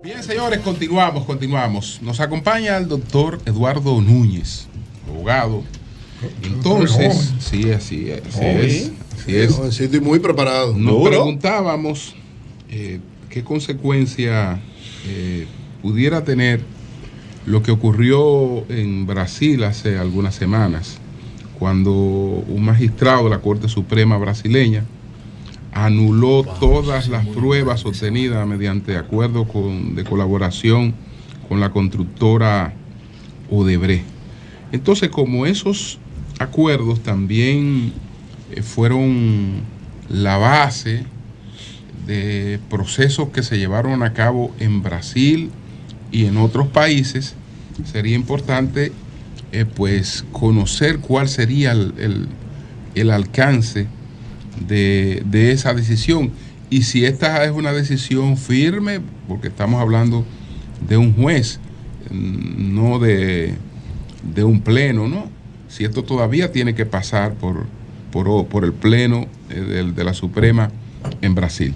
Bien, señores, continuamos. Nos acompaña el doctor Eduardo Núñez, abogado. Entonces, sí, así es. Estoy muy preparado. Nos preguntábamos qué consecuencia pudiera tener lo que ocurrió en Brasil hace algunas semanas, cuando un magistrado de la Corte Suprema brasileña anuló todas las pruebas obtenidas mediante acuerdo de colaboración con la constructora Odebrecht. Entonces, como esos acuerdos también fueron la base de procesos que se llevaron a cabo en Brasil y en otros países, sería importante pues conocer cuál sería el alcance de esa decisión, y si esta es una decisión firme, porque estamos hablando de un juez, no de un pleno, ¿no? Si esto todavía tiene que pasar por el pleno de la Suprema en Brasil.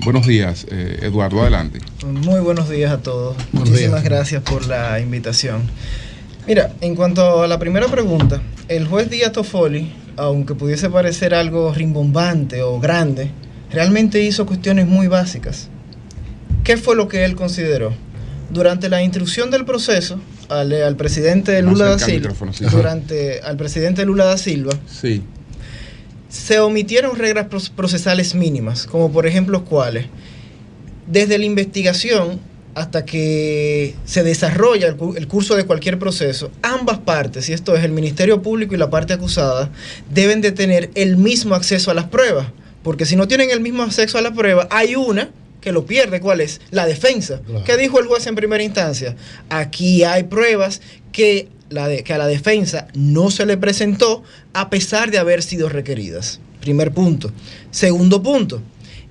Buenos días, Eduardo, adelante. Muy buenos días a todos. Muchísimas gracias por la invitación. Mira, en cuanto a la primera pregunta, el juez Díaz Toffoli, aunque pudiese parecer algo rimbombante o grande, realmente hizo cuestiones muy básicas. ¿Qué fue lo que él consideró? Durante la instrucción del proceso, al presidente Lula da Silva, al presidente Lula da Silva, sí, se omitieron reglas procesales mínimas, como por ejemplo, ¿cuáles? Desde la investigación hasta que se desarrolla el curso de cualquier proceso, ambas partes, y esto es el Ministerio Público y la parte acusada, deben de tener el mismo acceso a las pruebas, porque si no tienen el mismo acceso a las pruebas, hay una que lo pierde. ¿Cuál es? La defensa. Claro. ¿Qué dijo el juez en primera instancia? Aquí hay pruebas que a la defensa no se le presentó a pesar de haber sido requeridas. Primer punto. Segundo punto,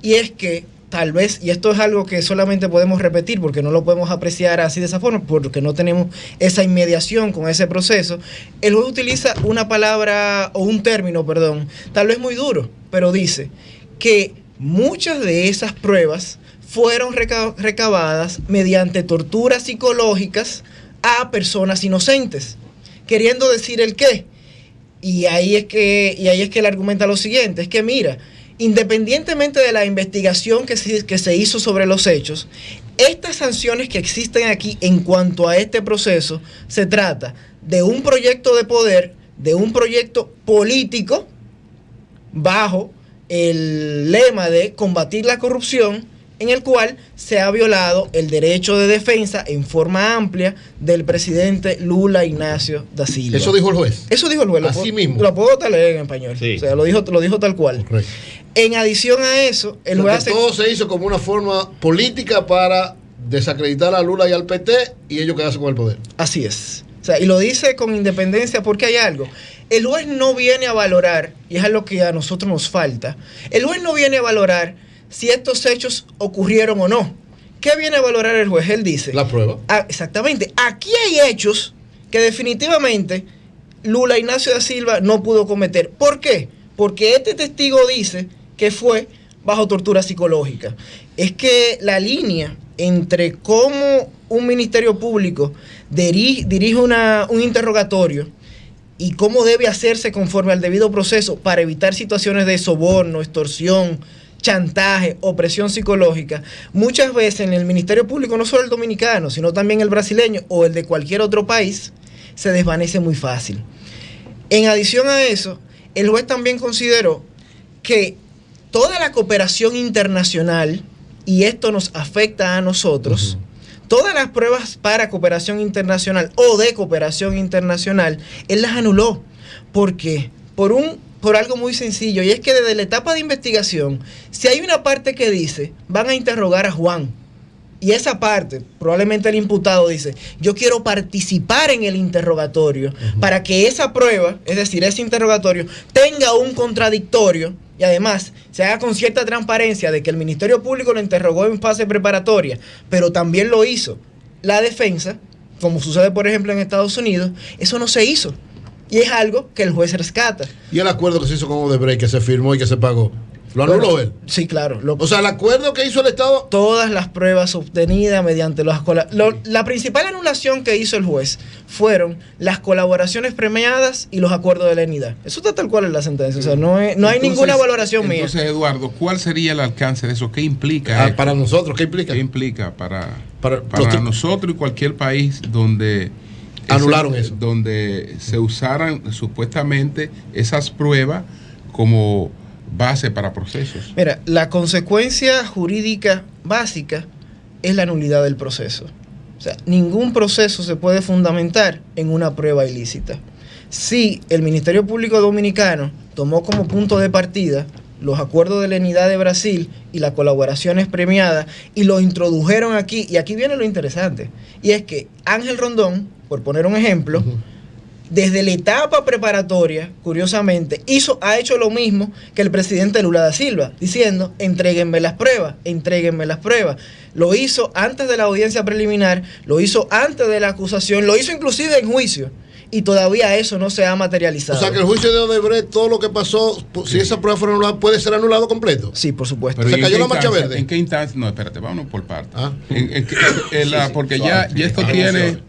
y es que tal vez, y esto es algo que solamente podemos repetir porque no lo podemos apreciar así de esa forma, porque no tenemos esa inmediación con ese proceso, el juez utiliza una palabra o un término, perdón, tal vez muy duro, pero dice que muchas de esas pruebas fueron recabadas mediante torturas psicológicas a personas inocentes, queriendo decir el qué. Y ahí es que él argumenta lo siguiente, es que mira, independientemente de la investigación que se hizo sobre los hechos, estas sanciones que existen aquí en cuanto a este proceso, se trata de un proyecto de poder, de un proyecto político bajo el lema de combatir la corrupción, en el cual se ha violado el derecho de defensa en forma amplia del presidente Lula Ignacio da Silva. ¿Eso dijo el juez? Eso dijo el juez. Así mismo. Lo puedo leer en español. Sí. O sea, lo dijo tal cual. Correcto. En adición a eso, el juez todo se hizo como una forma política para desacreditar a Lula y al PT y ellos quedarse con el poder. Así es. O sea, y lo dice con independencia porque hay algo. El juez no viene a valorar, y es algo que a nosotros nos falta, el juez no viene a valorar si estos hechos ocurrieron o no. ¿Qué viene a valorar el juez? Él dice... La prueba. Exactamente. Aquí hay hechos que definitivamente Lula Ignacio da Silva no pudo cometer. ¿Por qué? Porque este testigo dice que fue bajo tortura psicológica. Es que la línea entre cómo un ministerio público dirige un interrogatorio y cómo debe hacerse conforme al debido proceso para evitar situaciones de soborno, extorsión, chantaje, opresión psicológica, muchas veces en el Ministerio Público, no solo el dominicano, sino también el brasileño o el de cualquier otro país, se desvanece muy fácil. En adición a eso, el juez también consideró que toda la cooperación internacional, y esto nos afecta a nosotros, todas las pruebas para cooperación internacional o de cooperación internacional, él las anuló. ¿Por qué? Por algo muy sencillo, y es que desde la etapa de investigación, si hay una parte que dice, van a interrogar a Juan, y esa parte, probablemente el imputado dice, yo quiero participar en el interrogatorio para que esa prueba, es decir, ese interrogatorio, tenga un contradictorio y además se haga con cierta transparencia de que el Ministerio Público lo interrogó en fase preparatoria, pero también lo hizo la defensa, como sucede por ejemplo en Estados Unidos. Eso no se hizo. Y es algo que el juez rescata. ¿Y el acuerdo que se hizo con Odebrecht, que se firmó y que se pagó? ¿Lo anuló él? Sí, claro. O sea, el acuerdo que hizo el Estado... Todas las pruebas obtenidas mediante la principal anulación que hizo el juez fueron las colaboraciones premiadas y los acuerdos de lenidad. Eso está tal cual en la sentencia. O sea, no hay ninguna valoración mía. Entonces, Eduardo, ¿cuál sería el alcance de eso? ¿Qué implica? Para nosotros, ¿qué implica? ¿Qué implica para los nosotros y cualquier país donde... Anularon eso. Donde se usaran supuestamente esas pruebas como base para procesos? Mira, la consecuencia jurídica básica es la nulidad del proceso. O sea, ningún proceso se puede fundamentar en una prueba ilícita. Si el Ministerio Público Dominicano tomó como punto de partida los acuerdos de lenidad de Brasil y las colaboraciones premiadas y lo introdujeron aquí, y aquí viene lo interesante, y es que Ángel Rondón, por poner un ejemplo, desde la etapa preparatoria, curiosamente, ha hecho lo mismo que el presidente Lula da Silva, diciendo, entréguenme las pruebas, entréguenme las pruebas. Lo hizo antes de la audiencia preliminar, lo hizo antes de la acusación, lo hizo inclusive en juicio, y todavía eso no se ha materializado. O sea, que el juicio de Odebrecht, todo lo que pasó, si esa prueba fuera anulada, ¿puede ser anulado completo? Sí, por supuesto. Pero ¿se cayó la marcha verde? ¿En qué instancia? No, espérate, vámonos por partes. Sí, porque ya esto tiene...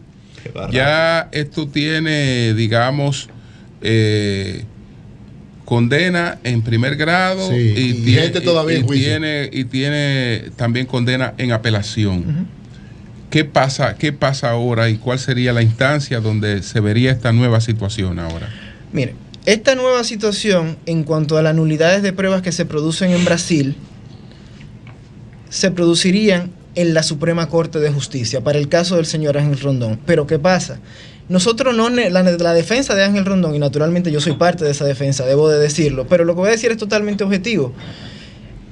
Ya esto tiene, digamos, condena en primer grado, sí, y tiene también condena en apelación. ¿Qué pasa ahora y cuál sería la instancia donde se vería esta nueva situación ahora? Mire, esta nueva situación en cuanto a las nulidades de pruebas que se producen en Brasil se producirían en la Suprema Corte de Justicia para el caso del señor Ángel Rondón. Pero ¿qué pasa? Nosotros la defensa de Ángel Rondón, y naturalmente yo soy parte de esa defensa, debo de decirlo, pero lo que voy a decir es totalmente objetivo.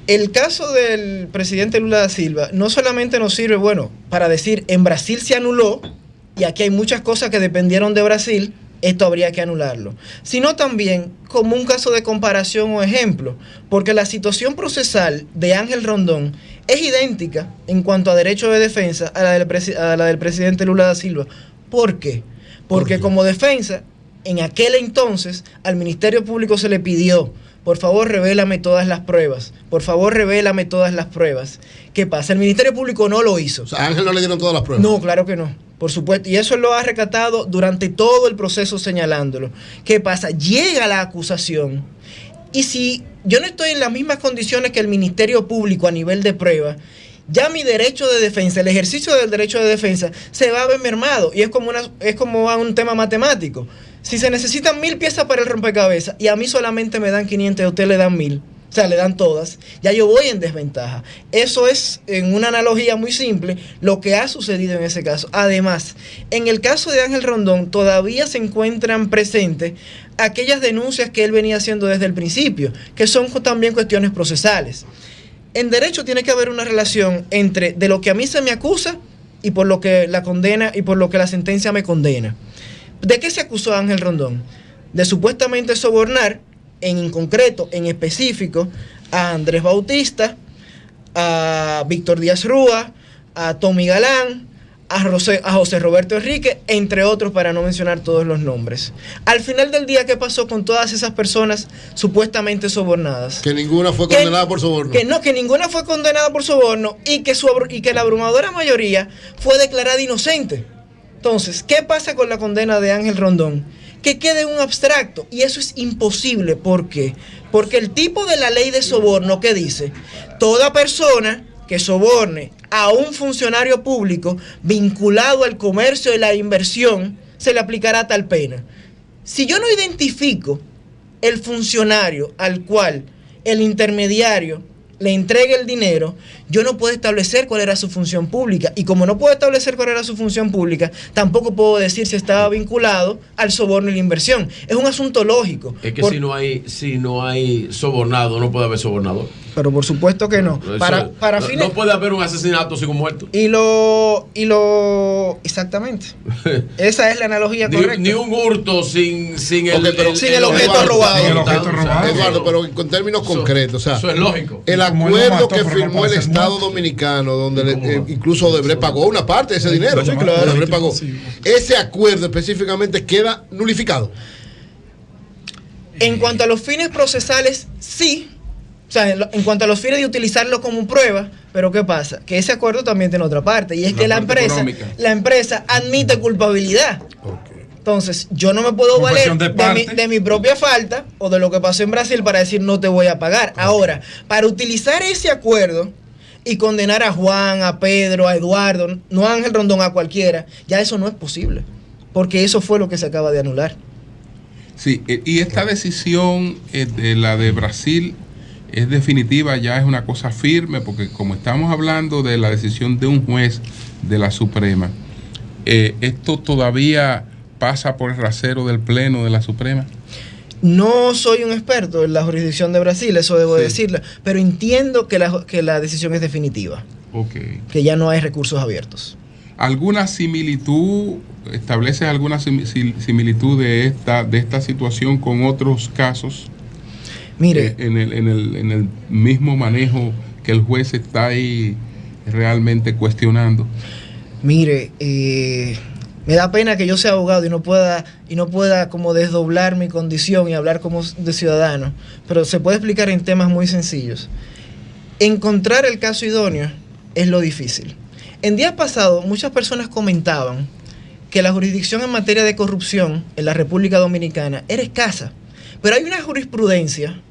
El caso del presidente Lula da Silva no solamente nos sirve, para decir en Brasil se anuló y aquí hay muchas cosas que dependieron de Brasil, esto habría que anularlo, sino también como un caso de comparación o ejemplo, porque la situación procesal de Ángel Rondón es idéntica en cuanto a derecho de defensa a la del presidente Lula da Silva. ¿Por qué? Porque como defensa, en aquel entonces al Ministerio Público se le pidió: por favor, revélame todas las pruebas. Por favor, revélame todas las pruebas. ¿Qué pasa? El Ministerio Público no lo hizo. O sea, ¿a Ángel no le dieron todas las pruebas? No, claro que no. Por supuesto. Y eso lo ha recatado durante todo el proceso señalándolo. ¿Qué pasa? Llega la acusación. Y si yo no estoy en las mismas condiciones que el Ministerio Público a nivel de prueba, ya mi derecho de defensa, el ejercicio del derecho de defensa, se va a ver mermado. Y es como un tema matemático. Si se necesitan 1000 piezas para el rompecabezas y a mí solamente me dan 500 y a usted le dan 1000, o sea, le dan todas, ya yo voy en desventaja. Eso es, en una analogía muy simple, lo que ha sucedido en ese caso. Además, en el caso de Ángel Rondón, todavía se encuentran presentes aquellas denuncias que él venía haciendo desde el principio, que son también cuestiones procesales. En derecho tiene que haber una relación entre de lo que a mí se me acusa y por lo que la condena y por lo que la sentencia me condena. ¿De qué se acusó a Ángel Rondón? De supuestamente sobornar, en concreto, en específico, a Andrés Bautista, a Víctor Díaz Rúa, a Tommy Galán, a José Roberto Enrique, entre otros, para no mencionar todos los nombres. Al final del día, ¿qué pasó con todas esas personas supuestamente sobornadas? Que ninguna fue condenada por soborno. Que ninguna fue condenada por soborno y que la abrumadora mayoría fue declarada inocente. Entonces, ¿qué pasa con la condena de Ángel Rondón? Que quede un abstracto, y eso es imposible. ¿Por qué? Porque el tipo de la ley de soborno que dice: toda persona que soborne a un funcionario público vinculado al comercio y la inversión, se le aplicará tal pena. Si yo no identifico el funcionario al cual el intermediario le entregue el dinero, yo no puedo establecer cuál era su función pública. Y como no puedo establecer cuál era su función pública, tampoco puedo decir si estaba vinculado al soborno y la inversión. Es un asunto lógico. Es que si no hay sobornado, no puede haber sobornador. Pero por supuesto que no. No puede haber un asesinato sin un muerto. Exactamente. Esa es la analogía correcta. Ni un hurto sin el objeto robado. Eduardo, pero con términos concretos. O sea, eso es lógico. El acuerdo que firmó el Estado Dominicano, donde incluso Odebrecht pagó una parte de ese dinero. Sí, claro. Odebrecht pagó. Ese acuerdo específicamente queda nulificado. En cuanto a los fines procesales, sí. O sea, en cuanto a los fines de utilizarlo como prueba, pero ¿qué pasa? Que ese acuerdo también tiene otra parte, y es que la empresa admite culpabilidad. Entonces, yo no me puedo valer de mi propia falta o de lo que pasó en Brasil para decir no te voy a pagar. Ahora, para utilizar ese acuerdo y condenar a Juan, a Pedro, a Eduardo, no a Ángel Rondón, a cualquiera, ya eso no es posible, porque eso fue lo que se acaba de anular. Sí, y esta decisión de la de Brasil es definitiva, ya es una cosa firme, porque como estamos hablando de la decisión de un juez de la Suprema, ¿esto todavía pasa por el rasero del Pleno de la Suprema? No soy un experto en la jurisdicción de Brasil, eso debo decirlo, pero entiendo que la decisión es definitiva. Okay. Que ya no hay recursos abiertos. ¿Alguna similitud, estableces alguna similitud de esta situación con otros casos? Mire, en el mismo manejo que el juez está ahí realmente cuestionando. Mire, me da pena que yo sea abogado y no pueda como desdoblar mi condición y hablar como de ciudadano, pero se puede explicar en temas muy sencillos. Encontrar el caso idóneo es lo difícil. En días pasados muchas personas comentaban que la jurisdicción en materia de corrupción en la República Dominicana era escasa, pero hay una jurisprudencia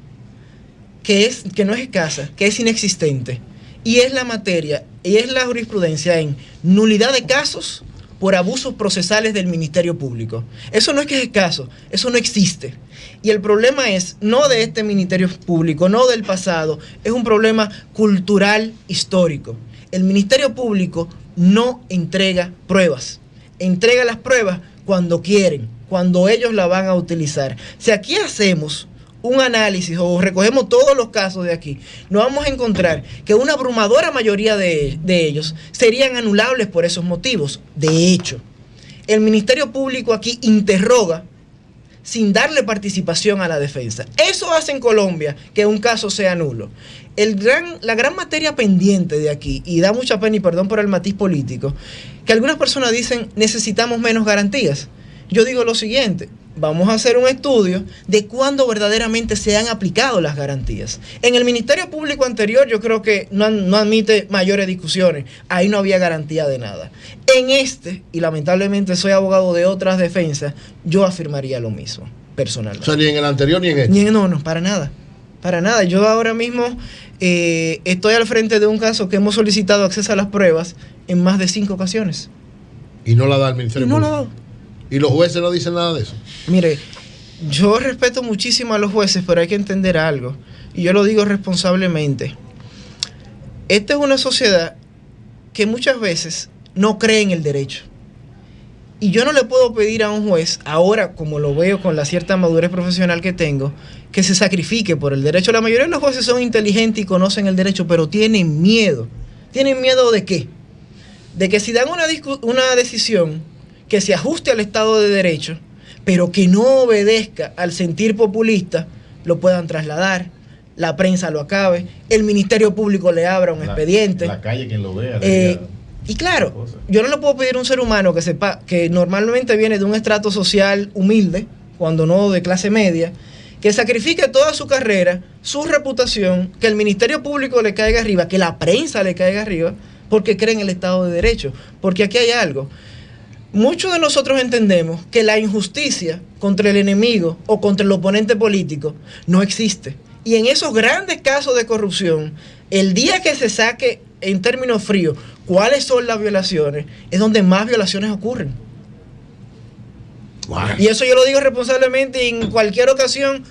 que no es escasa, que es inexistente, y es la jurisprudencia en nulidad de casos por abusos procesales del Ministerio Público. Eso no es que es escaso, eso no existe. Y el problema es no de este Ministerio Público, no del pasado, es un problema cultural histórico. El Ministerio Público no entrega pruebas, entrega las pruebas cuando quieren, cuando ellos la van a utilizar. Si aquí hacemos un análisis o recogemos todos los casos de aquí, nos vamos a encontrar que una abrumadora mayoría de ellos serían anulables por esos motivos. De hecho, el Ministerio Público aquí interroga sin darle participación a la defensa. Eso hace en Colombia que un caso sea nulo. La gran materia pendiente de aquí, y da mucha pena y perdón por el matiz político, que algunas personas dicen necesitamos menos garantías. Yo digo lo siguiente, vamos a hacer un estudio de cuándo verdaderamente se han aplicado las garantías. En el Ministerio Público anterior yo creo que no admite mayores discusiones, ahí no había garantía de nada. En este, y lamentablemente soy abogado de otras defensas, yo afirmaría lo mismo, personalmente. O sea, ni en el anterior ni en este. No, para nada. Para nada. Yo ahora mismo estoy al frente de un caso que hemos solicitado acceso a las pruebas en más de 5 ocasiones. Y no la da el Ministerio Público. No la da. ¿Y los jueces no dicen nada de eso? Mire, yo respeto muchísimo a los jueces, pero hay que entender algo, y yo lo digo responsablemente. Esta es una sociedad que muchas veces no cree en el derecho. Y yo no le puedo pedir a un juez, ahora como lo veo con la cierta madurez profesional que tengo, que se sacrifique por el derecho. La mayoría de los jueces son inteligentes y conocen el derecho, pero tienen miedo. ¿Tienen miedo de qué? De que si dan una decisión que se ajuste al Estado de Derecho, pero que no obedezca al sentir populista, lo puedan trasladar, la prensa lo acabe, el Ministerio Público le abra un expediente. En la calle quien lo vea. Y claro, yo no le puedo pedir a un ser humano que sepa que normalmente viene de un estrato social humilde, cuando no de clase media, que sacrifique toda su carrera, su reputación, que el Ministerio Público le caiga arriba, que la prensa le caiga arriba, porque cree en el Estado de Derecho. Porque aquí hay algo. Muchos de nosotros entendemos que la injusticia contra el enemigo o contra el oponente político no existe. Y en esos grandes casos de corrupción, el día que se saque en términos fríos cuáles son las violaciones, es donde más violaciones ocurren. Wow. Y eso yo lo digo responsablemente y en cualquier ocasión,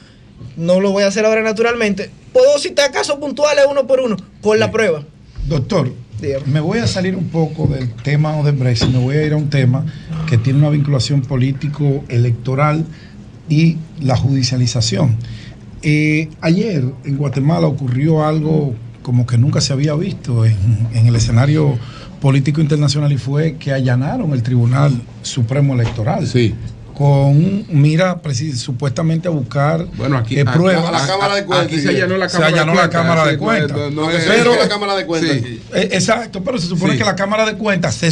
no lo voy a hacer ahora naturalmente, puedo citar casos puntuales uno por uno, con la prueba. Doctor, me voy a salir un poco del tema Odebrecht y me voy a ir a un tema que tiene una vinculación político-electoral y la judicialización. Ayer en Guatemala ocurrió algo como que nunca se había visto en el escenario político internacional, y fue que allanaron el Tribunal Supremo Electoral. Sí. Con mira supuestamente a buscar pruebas. La Cámara de Cuentas. Aquí se allanó la Cámara de Cuentas. Pero la Cámara de Cuentas. Sí. Exacto, pero se supone que la Cámara de Cuentas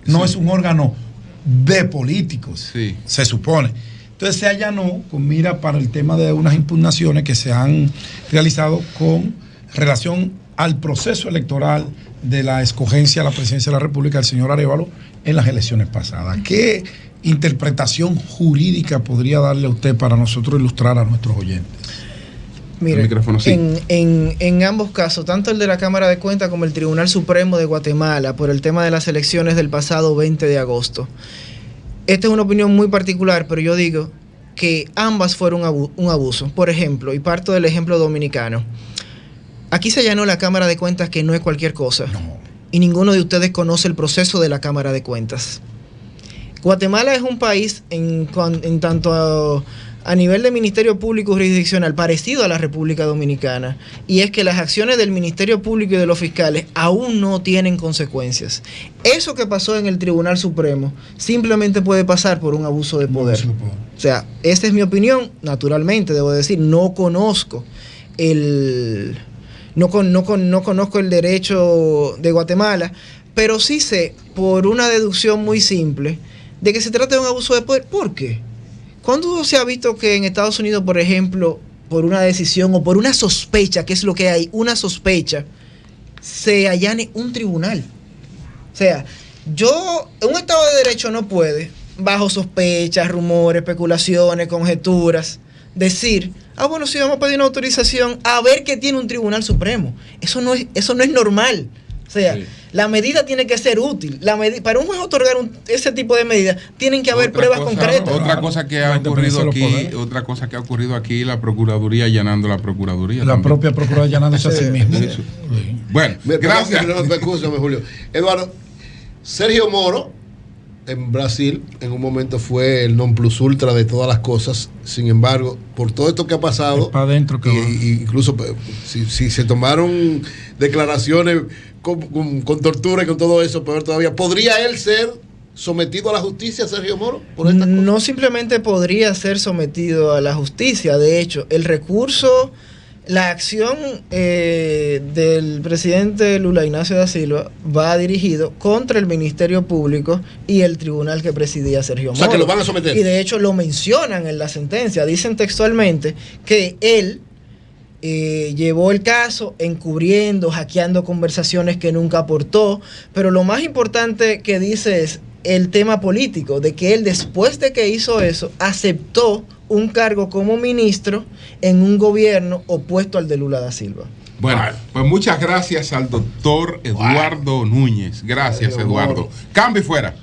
no es un órgano de políticos. Sí. Se supone. Entonces se allanó con mira para el tema de unas impugnaciones que se han realizado con relación al proceso electoral de la escogencia a la presidencia de la República del señor Arévalo en las elecciones pasadas. ¿Qué interpretación jurídica podría darle a usted para nosotros ilustrar a nuestros oyentes? Mire, micrófono, sí. en ambos casos, tanto el de la Cámara de Cuentas como el Tribunal Supremo de Guatemala, por el tema de las elecciones del pasado 20 de agosto, esta es una opinión muy particular, pero yo digo que ambas fueron un abuso. Por ejemplo, y parto del ejemplo dominicano, aquí se allanó la Cámara de Cuentas, que no es cualquier cosa. No. Y ninguno de ustedes conoce el proceso de la Cámara de Cuentas. Guatemala es un país en tanto a nivel de Ministerio Público Jurisdiccional parecido a la República Dominicana, y es que las acciones del Ministerio Público y de los fiscales aún no tienen consecuencias. Eso que pasó en el Tribunal Supremo simplemente puede pasar por un abuso de poder. O sea, esa es mi opinión. Naturalmente, debo decir, no conozco el derecho de Guatemala, pero sí sé, por una deducción muy simple, de que se trata de un abuso de poder. ¿Por qué? ¿Cuándo se ha visto que en Estados Unidos, por ejemplo, por una decisión o por una sospecha, que es lo que hay, una sospecha, se allane un tribunal? O sea, un Estado de Derecho no puede, bajo sospechas, rumores, especulaciones, conjeturas, decir, bueno, sí, vamos a pedir una autorización a ver qué tiene un Tribunal Supremo. Eso no es normal. O sea, sí, la medida tiene que ser útil. Para un juez otorgar ese tipo de medidas, tienen que haber pruebas concretas. Otra cosa que ha ocurrido aquí, la Procuraduría allanando la Procuraduría. La propia Procuraduría allanándose a sí misma. Sí. Bueno, gracias. Escúchame, Julio. Eduardo, Sergio Moro, en Brasil, en un momento fue el non plus ultra de todas las cosas. Sin embargo, por todo esto que ha pasado, incluso si se tomaron declaraciones con tortura y con todo eso, peor todavía, ¿podría él ser sometido a la justicia, Sergio Moro, por estas cosas? No simplemente podría ser sometido a la justicia. De hecho, el recurso, la acción del presidente Lula Ignacio da Silva va dirigido contra el Ministerio Público y el tribunal que presidía Sergio Moro. O sea, que lo van a someter. Y de hecho lo mencionan en la sentencia. Dicen textualmente que él llevó el caso encubriendo, hackeando conversaciones que nunca aportó, pero lo más importante que dice es el tema político, de que él, después de que hizo eso, aceptó un cargo como ministro en un gobierno opuesto al de Lula da Silva. Bueno, pues muchas gracias al doctor Eduardo Núñez. Gracias, Eduardo. Cambio y fuera.